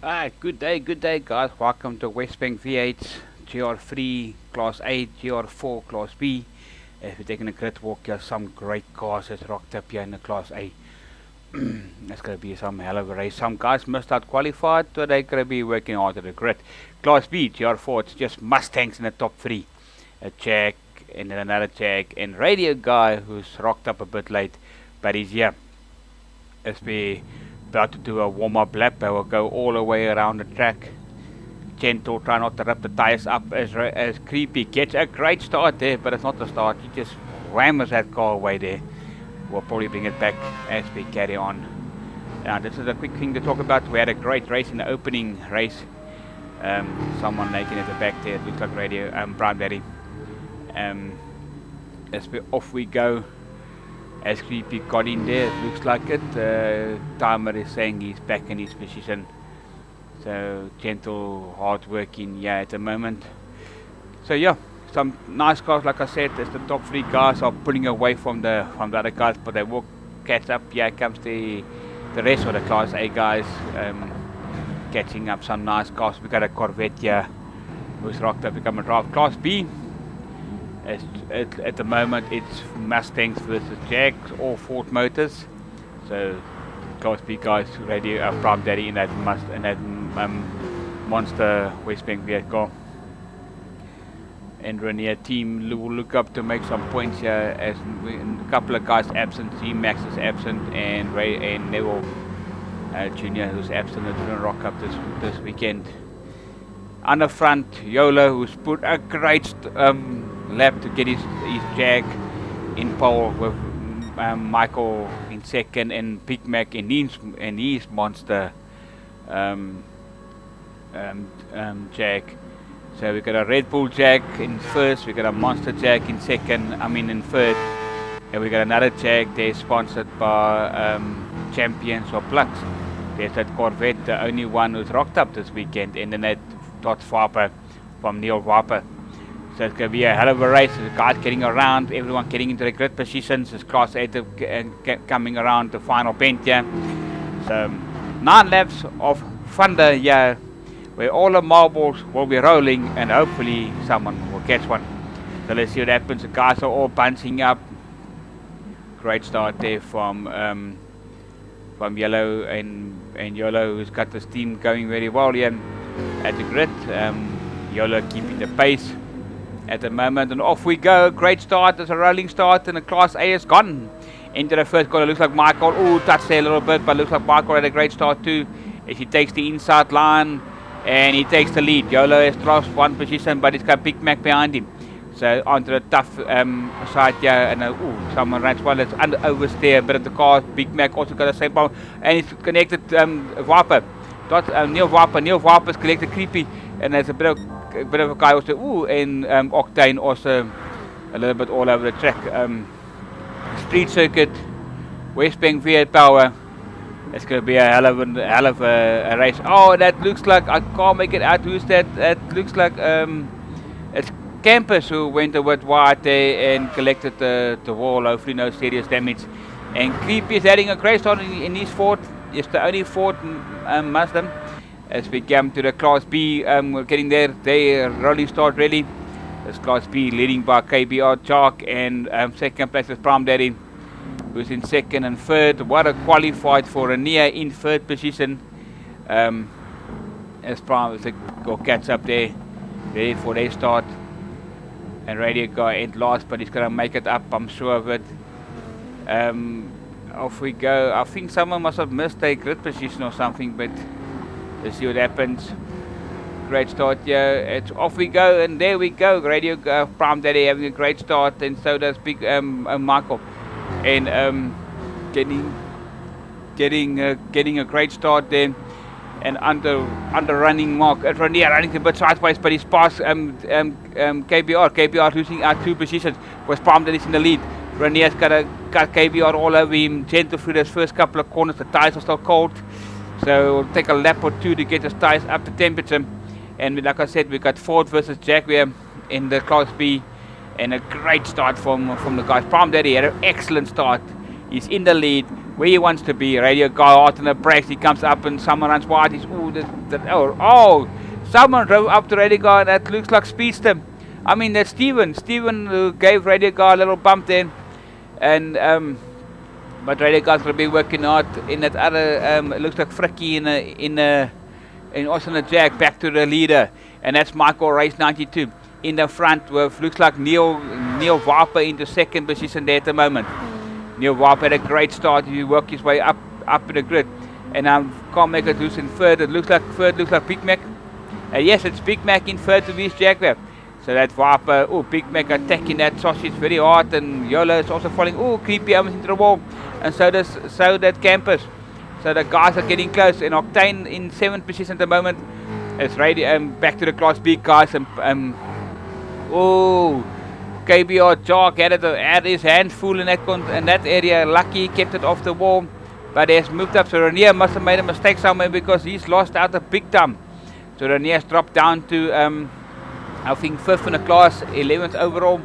Good day, guys. Welcome to WesBank V8 GR3 Class A, GR4 Class B. If we're taking a grid walk, there's some great cars that's rocked up here in the Class A. It's going to be some hell of a race. Some guys missed out qualified, so they're going to be working hard at the grid. Class B, GR4, it's just Mustangs in the top three. A Jack, and then another Jack, and Radio Guy, who's rocked up a bit late, but he's here. As we about to do a warm-up lap, I will go all the way around the track. Gentle, try not to rip the tires up as Creepy gets a great start there, but it's not the start. He just whammers that car away there. We'll probably bring it back as we carry on. Now, this is a quick thing to talk about. We had a great race in the opening race. Someone naked at the back there, it looks like Radio Brown Berry. As we off we go. As Creepy got in there, it looks like it. Timer is saying he's back in his position. So gentle, hard working, yeah, at the moment. So yeah, some nice cars, like I said. As the top three guys are pulling away from the other guys, but they will catch up. Yeah, comes the rest of the Class A guys catching up some nice cars. We got a Corvette here, who's rocked up, becoming drive Class B. At the moment, it's Mustangs versus Jacks or Ford Motors. So Class B guys, Radio Brown Daddy in that monster WesBank V8 car. And Rainier team will look up to make some points here, as a couple of guys absent. C-Max is absent, and Neville Jr. who's absent. They didn't rock up this weekend. On the front, YOLO, who's put a great lap to get his Jag in pole, with Michael in second and Big Mac in his monster Jag. So we got a Red Bull Jag in first, we got a Monster Jag in second, in third, and we got another Jag there sponsored by Champions or Plugs. There's that Corvette, the only one who's rocked up this weekend, and then that Dodge Viper from Neil Viper. So it's going to be a hell of a race. The guys getting around, everyone getting into the grid positions. It's Class 8 coming around the final bend here. So 9 laps of thunder here, where all the marbles will be rolling, and hopefully someone will catch one. So let's see what happens. The guys are all bouncing up. Great start there from Yellow and YOLO, who's got the steam going very well here at the grid. YOLO keeping the pace at the moment, and off we go. Great start. There's a rolling start, and the Class A is gone into the first corner. Looks like Michael touched there a little bit, but looks like Michael had a great start too, as he takes the inside line and he takes the lead. YOLO has lost one position, but he's got Big Mac behind him. So onto the tough side here, and someone runs well. It's oversteer, but at the car, Big Mac also got the same problem, and he's connected Viper. Neil Viper's connected Creepy, and there's a bit of a guy also, and Octane also a little bit all over the track. Street circuit, WesBank V8 power. It's going to be a hell of a race. Oh, that looks like, I can't make it out. Who's that? That looks like it's Campus, who went a bit wide there and collected the wall. Hopefully no serious damage. And Creepy is having a great start in his Ford. It's the only Ford Mazda. As we come to the Class B, we're getting there. They rolling start really. It's Class B leading by KBR Chalk, and second place is Prom Daddy, who's in second and third. What a qualified for Rainier in third position. As Prom will catch up there, ready for their start. And Radio Guy end last, but he's going to make it up, I'm sure of it. Off we go. I think someone must have missed a grid position or something, but let's see what happens. Great start here. It's off we go, and there we go. Radio Prime Daddy having a great start, and so does Big Michael. And getting a great start there. And under running Mark Rainier running a bit sideways, but he's past KBR losing out 2 positions. Was Prime Daddy's in the lead. Rainier's got KBR all over him. Gentle through those first couple of corners. The tires are still cold, so it'll take a lap or two to get his tires up to temperature. And like I said, we got Ford versus Jaguar in the Class B, and a great start from the guys. Prime Daddy had an excellent start. He's in the lead, where he wants to be. Radio Guy hard on the brakes. He comes up and someone runs wide. He's someone drove up to Radio Guy. That looks like speedster. I mean, that's Steven who gave Radio Guy a little bump then, and but Radio Guy's gonna be working hard in that other. It looks like Frikkie in also in the Jag back to the leader, and that's Michael Race 92 in the front with looks like Neil Viper into second position there at the moment. Neil Viper had a great start. He worked his way up in the grid, and can't make it loose in third. It looks like third looks like Big Mac. Yes, it's Big Mac in third to West Jaguar. So that Viper, Big Mac attacking that sausage very hard, and YOLO is also falling. Creepy almost into the wall, and so that Campus. So the guys are getting close, and Octane in 7th position at the moment. It's ready. Back to the Class B guys, and KBR Jock had his hands full in that area. Lucky kept it off the wall, but he has moved up. So Renier must have made a mistake somewhere because he's lost out a big time. So Renier's dropped down to I think 5th in the class, 11th overall.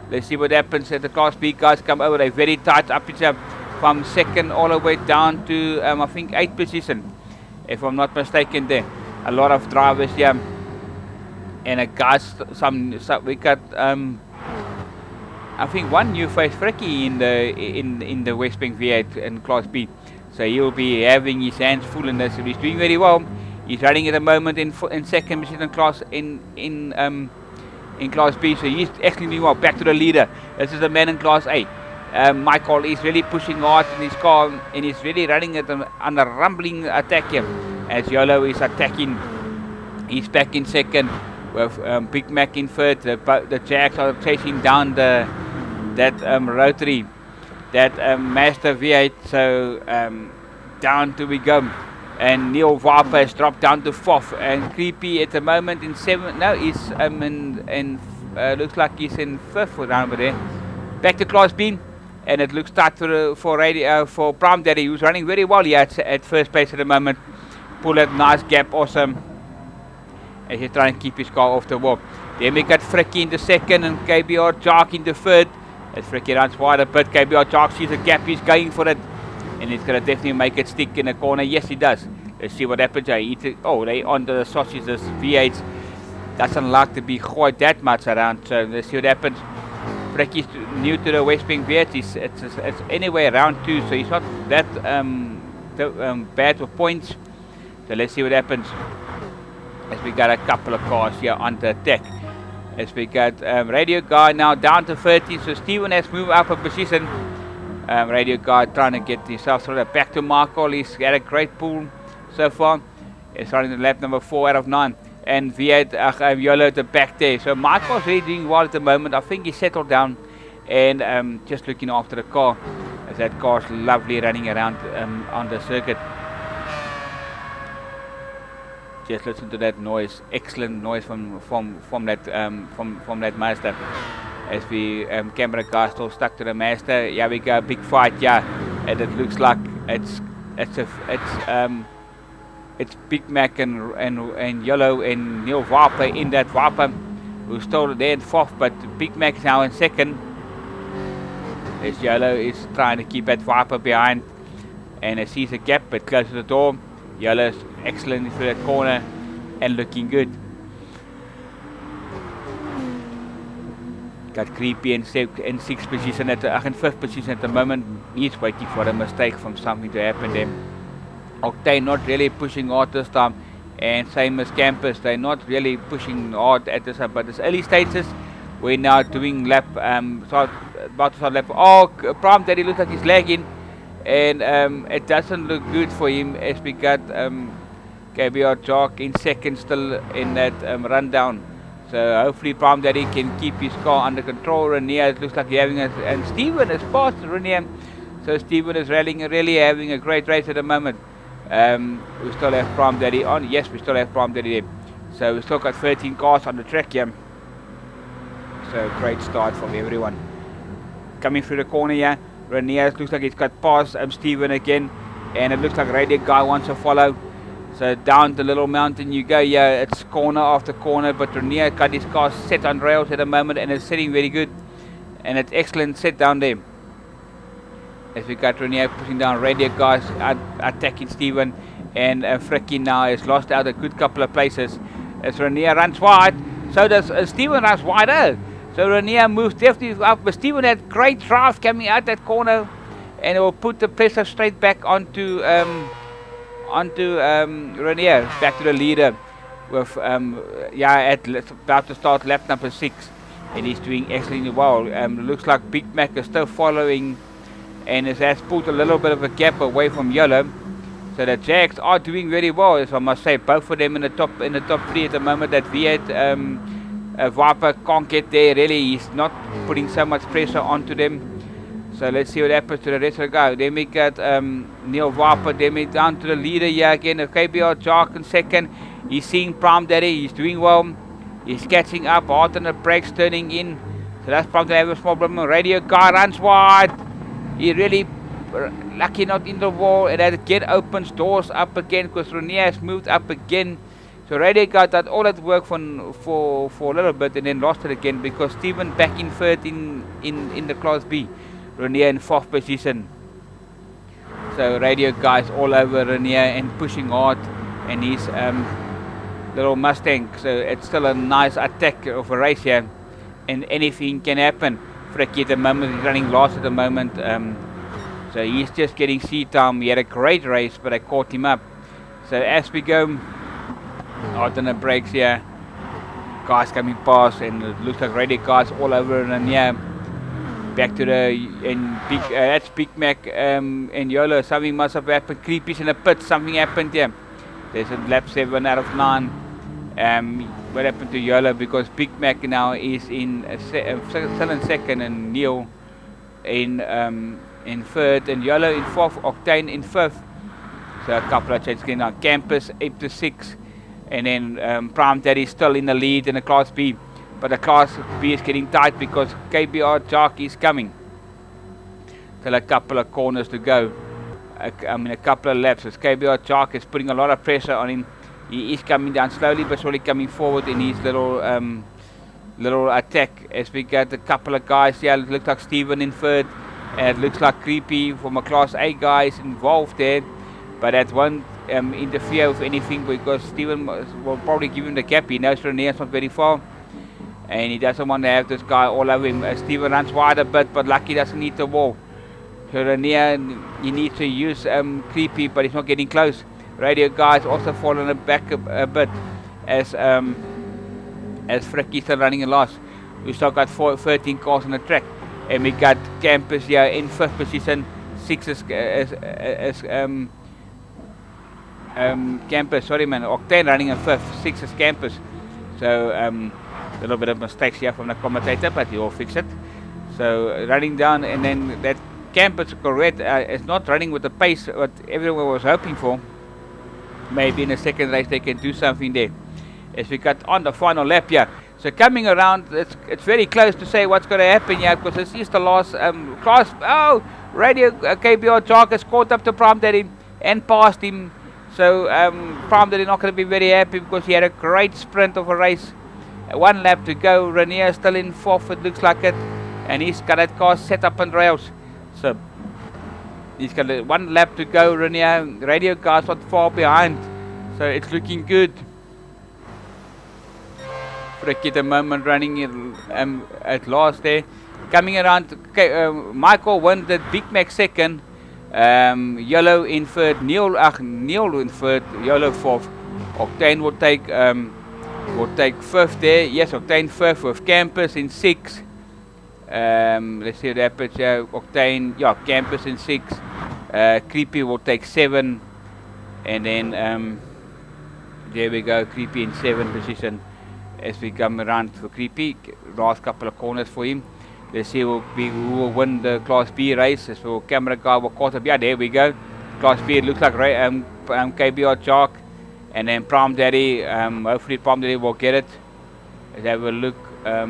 Let's see what happens as the Class B guys come over. They're very tight up each other from 2nd all the way down to I think 8th position, if I'm not mistaken there. A lot of drivers here, and a guys, we got I think one new face, Frikkie, in the WesBank V8 in Class B. So he'll be having his hands full in this. He's doing very well. He's running at the moment in 2nd position class in Class B. So he's actually doing well. Back to the leader. This is the man in Class A. Michael is really pushing hard in his car, and he's really running at on a rumbling attack here. As YOLO is attacking, he's back in 2nd with Big Mac in 3rd. The Jags are chasing down that Rotary, that Master V8. So down to we go. And Neil Viper has dropped down to 4th, and Creepy at the moment in 7th. No, he's looks like he's in 5th or down over there. Back to Class B, and it looks tight for Prime Daddy, who's running very well here at first place at the moment. Pull that nice gap, awesome. And he's trying to keep his car off the wall. Then we got Frikkie in the 2nd and KBR Jark in the 3rd. As Frikkie runs wide a bit, KBR Jark sees a gap, he's going for it. And he's going to definitely make it stick in the corner. Yes, he does. Let's see what happens. They on the sausages. V8 doesn't like to be quite that much around. So let's see what happens. Frikkie's new to the WesBank V8. It's anyway around 2, so he's not that bad for points. So let's see what happens. As we got a couple of cars here on the attack. As we got Radio Guy now down to 13. So Steven has moved up a position. Radio Guy trying to get himself through that. Back to Michael. He's had a great pull so far. He's running the lap number 4 out of 9. And V8 YOLO at the back there. So Michael's really doing well at the moment. I think he settled down and just looking after the car. As that car's lovely running around on the circuit. Just listen to that noise. Excellent noise from that Mazda. As we camera car still stuck to the Master. Yeah, we got a big fight. Yeah, and it looks like it's Big Mac and YOLO and Neil Viper in that Viper, who's still there in 4th, but Big Mac is now in 2nd. As YOLO is trying to keep that Viper behind, and it sees a gap but closes the door. YOLO is excellent through that corner and looking good. Got Creepy in 6th position in 5th position at the moment. He's waiting for a mistake from something to happen there. Octane not really pushing hard this time, and same as Campus, they're not really pushing hard at this time, but it's early stages. We're now doing lap, about to start lap. Prime Daddy looks like he's lagging, and it doesn't look good for him as we got KBR Jock in 2nd still in that rundown. So hopefully Prime Daddy can keep his car under control. Renier, it looks like he's having and Steven is past Renier. So Steven is really having a great race at the moment. We still have Prime Daddy on. Yes, we still have Prime Daddy there. So we still got 13 cars on the track here. So great start from everyone. Coming through the corner here, Renier looks like he's got past Steven again. And it looks like Radio Guy wants to follow. So down the little mountain you go. Yeah, it's corner after corner, but Renier got his car set on rails at the moment and it's sitting very good. And it's excellent set down there. as we got Renier pushing down Radio Guys, attacking Steven, and Frikkie now has lost out a good couple of places as Renier runs wide. So does Steven runs wider. So Renier moves definitely up, but Steven had great drive coming out that corner, and it will put the pressure straight back onto Renier, back to the leader with about to start lap number 6, and he's doing excellently well. Looks like Big Mac is still following, and has pulled a little bit of a gap away from Yellow. So the Jags are doing very well, as I must say. Both of them in the top 3 at the moment. That V8 Viper can't get there really. He's not putting so much pressure onto them. So let's see what happens to the rest of the guy. Then we got Neil Viper. Then we down to the leader here again. KBR Jark in second. He's seeing Prime Daddy. He's doing well. He's catching up. Hard on the brakes, turning in. So that's Prime Daddy have a small problem. Radio Guy runs wide. He really lucky not in the wall. And that gate opens doors up again because Renier has moved up again. So Radio Guy did all that work for a little bit and then lost it again because Steven back in third in the Class B. Renier in 4th position. So Radio Guys all over Renier and pushing hard, and his little Mustang. So it's still a nice attack of a race here, and anything can happen. Frikkie at the moment is running last at the moment. So he's just getting seat time. He had a great race, but I caught him up. So as we go out on the brakes here, guys coming past, and it looks like Radio Guys all over Renier. Back to that's Big Mac and YOLO. Something must have happened. Creepy's in the pit. Something happened here. There's a lap 7 out of 9. What happened to YOLO? Because Big Mac now is still in second, and Neil in 3rd, and YOLO in 4th, Octane in 5th. So a couple of changes now. Campus 8 to 6, and then Prime Daddy still in the lead in the Class B. But the Class B is getting tight because KBR Jark is coming. Still a couple of corners to go. A couple of laps. As KBR Jark is putting a lot of pressure on him. He is coming down slowly but surely, coming forward in his little attack. As we get a couple of guys here. It looks like Steven in 3rd. And it looks like Creepy from a Class A guy is involved there. But that won't interfere with anything because Steven will probably give him the gap. He knows Renier is not very far. And he doesn't want to have this guy all over him. Steven runs wide a bit, but Lucky doesn't need the wall. So Renier, he needs to use Creepy, but he's not getting close. Radio Guys also falling back a bit as Frikkie still running a loss. We still got 13 cars on the track, and we got Campus here in 5th position. 6 as Campus. Sorry man, Octane running in 5th. 6 is Campus. So a little bit of mistakes here from the commentator, but he'll fix it. So running down, and then that Campus Corvette is not running with the pace what everyone was hoping for. Maybe in the second race they can do something there. As we got on the final lap here. So coming around, it's very close to say what's going to happen here because this is the last class. Oh, Radio KBR Jark has caught up to Prime Daddy and passed him. So Prime Daddy not going to be very happy because he had a great sprint of a race. 1 lap to go. Renier still in 4th, it looks like it, and he's got that car set up on rails. So he's got 1 lap to go. Renier, Radio Guys not far behind, so it's looking good. Frikkie at the moment running at last there. Coming around, Michael won the Big Mac 2nd. YOLO in 3rd. Neil in 3rd. YOLO 4th. Octane will take 5th there. Yes, Octane 5th with Campus in 6th. Let's see what happens here. Octane, yeah, Campus in 6th. Creepy will take 7. And then there we go, Creepy in 7th position. As we come around for Creepy, last couple of corners for him. Let's see who will win the Class B race. As for camera guy will caught up. Yeah, there we go. Class B, it looks like KBR Jark. And then Prime Daddy, hopefully Prime Daddy will get it. Let's have a look. A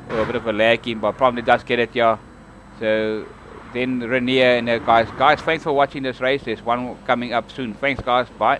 bit of a lag in, but Prime Daddy does get it, yeah. So then Renier and the guys. Guys, thanks for watching this race. There's one coming up soon. Thanks guys, bye.